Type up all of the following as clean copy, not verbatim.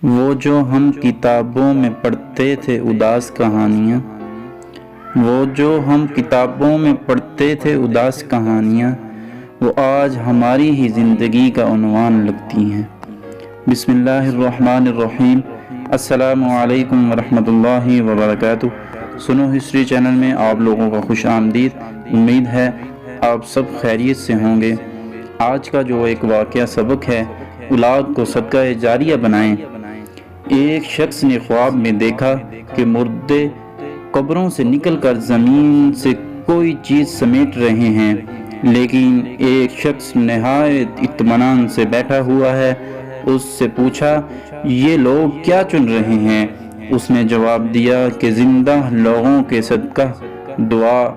وہ جو ہم کتابوں میں پڑھتے تھے اداس کہانیاں، وہ جو ہم کتابوں میں پڑھتے تھے اداس کہانیاں، وہ آج ہماری ہی زندگی کا عنوان لگتی ہیں۔ بسم اللہ الرحمن الرحیم۔ السلام علیکم ورحمۃ اللہ وبرکاتہ۔ سنو ہسٹری چینل میں آپ لوگوں کا خوش آمدید۔ امید ہے آپ سب خیریت سے ہوں گے۔ آج کا جو ایک واقعہ سبق ہے، اولاد کو صدقہ جاریہ بنائیں۔ ایک شخص نے خواب میں دیکھا کہ مردے قبروں سے نکل کر زمین سے کوئی چیز سمیٹ رہے ہیں، لیکن ایک شخص نہایت اطمینان سے بیٹھا ہوا ہے۔ اس سے پوچھا، یہ لوگ کیا چن رہے ہیں؟ اس نے جواب دیا کہ زندہ لوگوں کے صدقہ، دعا،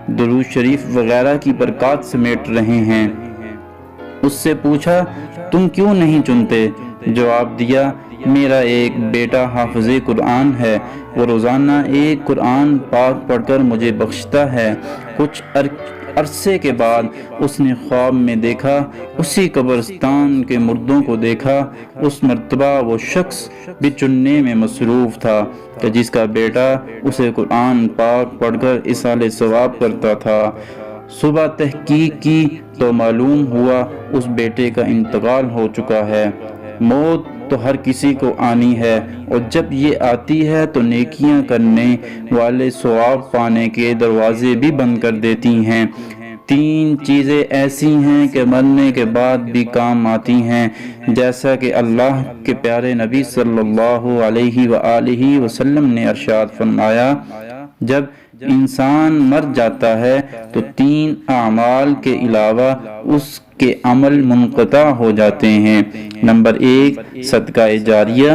درود شریف وغیرہ کی برکات سمیٹ رہے ہیں۔ اس سے پوچھا، تم کیوں نہیں چنتے؟ جواب دیا، میرا ایک بیٹا حافظ قرآن ہے، وہ روزانہ ایک قرآن پاک پڑھ کر مجھے بخشتا ہے۔ کچھ عرصے کے بعد اس نے خواب میں دیکھا، اسی قبرستان کے مردوں کو دیکھا۔ اس مرتبہ وہ شخص بھی چننے میں مصروف تھا کہ جس کا بیٹا اسے قرآن پاک پڑھ کر ایصال ثواب کرتا تھا۔ صبح تحقیق کی تو معلوم ہوا اس بیٹے کا انتقال ہو چکا ہے۔ موت تو ہر کسی کو آنی ہے، اور جب یہ آتی ہے تو نیکیاں کرنے والے ثواب پانے کے دروازے بھی بند کر دیتی ہیں۔ تین چیزیں ایسی ہیں کہ مرنے کے بعد بھی کام آتی ہیں، جیسا کہ اللہ کے پیارے نبی صلی اللہ علیہ وآلہ وسلم نے ارشاد فرمایا، جب انسان مر جاتا ہے تو تین اعمال کے علاوہ اس کے عمل منقطع ہو جاتے ہیں۔ نمبر 1 صدقہ جاریہ،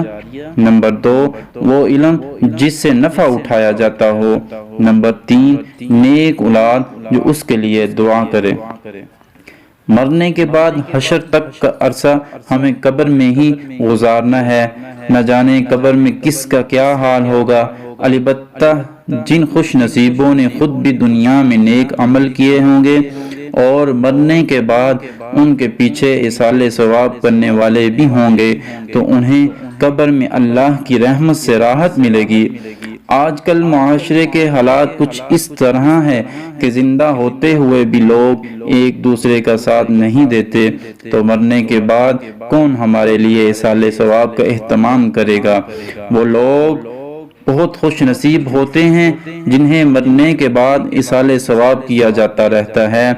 نمبر 2 وہ علم جس سے نفع اٹھایا جاتا ہو، نمبر 3 نیک اولاد جو اس کے لیے دعا کرے۔ مرنے کے بعد حشر تک کا عرصہ ہمیں قبر میں ہی گزارنا ہے۔ نہ جانے قبر میں کس کا کیا حال ہوگا۔ البتہ جن خوش نصیبوں نے خود بھی دنیا میں نیک عمل کیے ہوں گے اور مرنے کے بعد ان کے پیچھے ایصال ثواب کرنے والے بھی ہوں گے، تو انہیں قبر میں اللہ کی رحمت سے راحت ملے گی۔ آج کل معاشرے کے حالات کچھ اس طرح ہے کہ زندہ ہوتے ہوئے بھی لوگ ایک دوسرے کا ساتھ نہیں دیتے، تو مرنے کے بعد کون ہمارے لیے ایصال ثواب کا اہتمام کرے گا؟ وہ لوگ بہت خوش نصیب ہوتے ہیں جنہیں مرنے کے بعد ایصال ثواب کیا جاتا رہتا ہے۔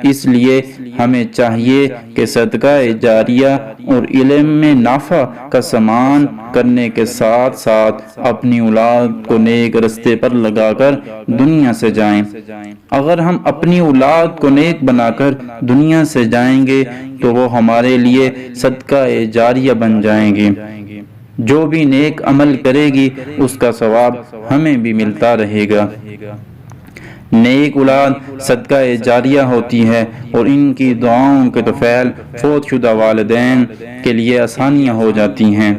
اس لیے ہمیں چاہیے کہ صدقہ جاریہ اور علم میں نافع کا سامان کرنے کے ساتھ ساتھ اپنی اولاد کو نیک رستے پر لگا کر دنیا سے جائیں۔ اگر ہم اپنی اولاد کو نیک بنا کر دنیا سے جائیں گے تو وہ ہمارے لیے صدقہ جاریہ بن جائیں گی۔ جو بھی نیک عمل کرے گی اس کا ثواب ہمیں بھی ملتا رہے گا۔ نیک اولاد صدقہ جاریہ ہوتی ہے، اور ان کی دعاؤں کے طفیل فوت شدہ والدین کے لیے آسانیاں ہو جاتی ہیں۔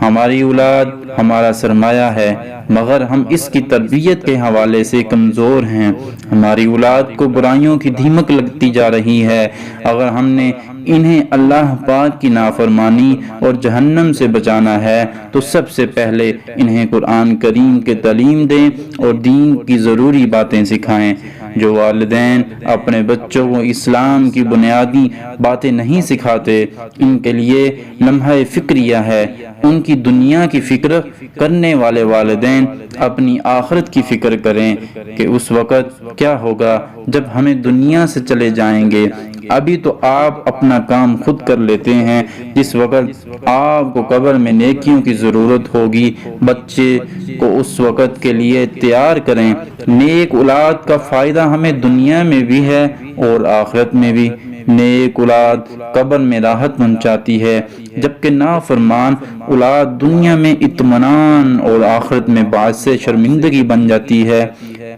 ہماری اولاد ہمارا سرمایہ ہے، مگر ہم اس کی تربیت کے حوالے سے کمزور ہیں۔ ہماری اولاد کو برائیوں کی دھمک لگتی جا رہی ہے۔ اگر ہم نے انہیں اللہ پاک کی نافرمانی اور جہنم سے بچانا ہے تو سب سے پہلے انہیں قرآن کریم کی تعلیم دیں اور دین کی ضروری باتیں سکھائیں۔ جو والدین اپنے بچوں کو اسلام کی بنیادی باتیں نہیں سکھاتے، ان کے لیے لمحہ فکریہ ہے۔ ان کی دنیا کی فکر کرنے والے والدین اپنی آخرت کی فکر کریں کہ اس وقت کیا ہوگا جب ہمیں دنیا سے چلے جائیں گے۔ ابھی تو آپ اپنا کام خود کر لیتے ہیں، جس وقت آپ کو قبر میں نیکیوں کی ضرورت ہوگی بچے کو اس وقت کے لیے تیار کریں۔ نیک اولاد کا فائدہ ہمیں دنیا میں بھی ہے اور آخرت میں بھی۔ نیک اولاد قبر میں راحت پہنچاتی ہے، جبکہ نافرمان اولاد دنیا میں اطمینان اور آخرت میں باعث شرمندگی بن جاتی ہے۔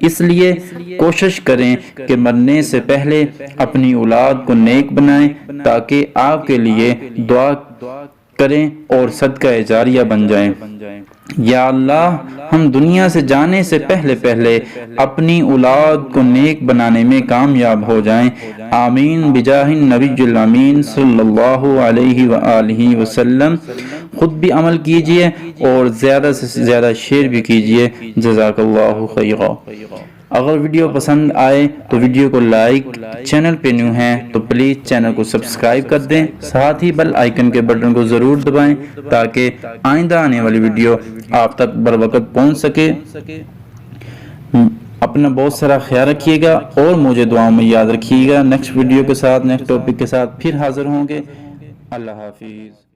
اس لیے کوشش کریں کہ مرنے سے پہلے اپنی اولاد کو نیک بنائیں، تاکہ آپ کے لیے دعا کریں اور صدقہ جاریہ بن جائیں۔ یا اللہ، ہم دنیا سے جانے سے پہلے اپنی اولاد کو نیک بنانے میں کامیاب ہو جائیں، آمین بجاہ النبی الامین صلی اللہ علیہ وآلہ وسلم۔ خود بھی عمل کیجئے اور زیادہ سے زیادہ شیئر بھی کیجئے، جزاک اللہ خیرا۔ اگر ویڈیو پسند آئے تو ویڈیو کو لائک، چینل پہ نیو ہیں تو پلیز چینل کو سبسکرائب کر دیں، ساتھ ہی بیل آئیکن کے بٹن کو ضرور دبائیں تاکہ آئندہ آنے والی ویڈیو آپ تک بروقت پہنچ سکے۔ اپنا بہت سارا خیال رکھیے گا اور مجھے دعاؤں میں یاد رکھیے گا۔ نیکسٹ ویڈیو کے ساتھ، نیکسٹ ٹاپک کے ساتھ پھر حاضر ہوں گے۔ اللہ حافظ۔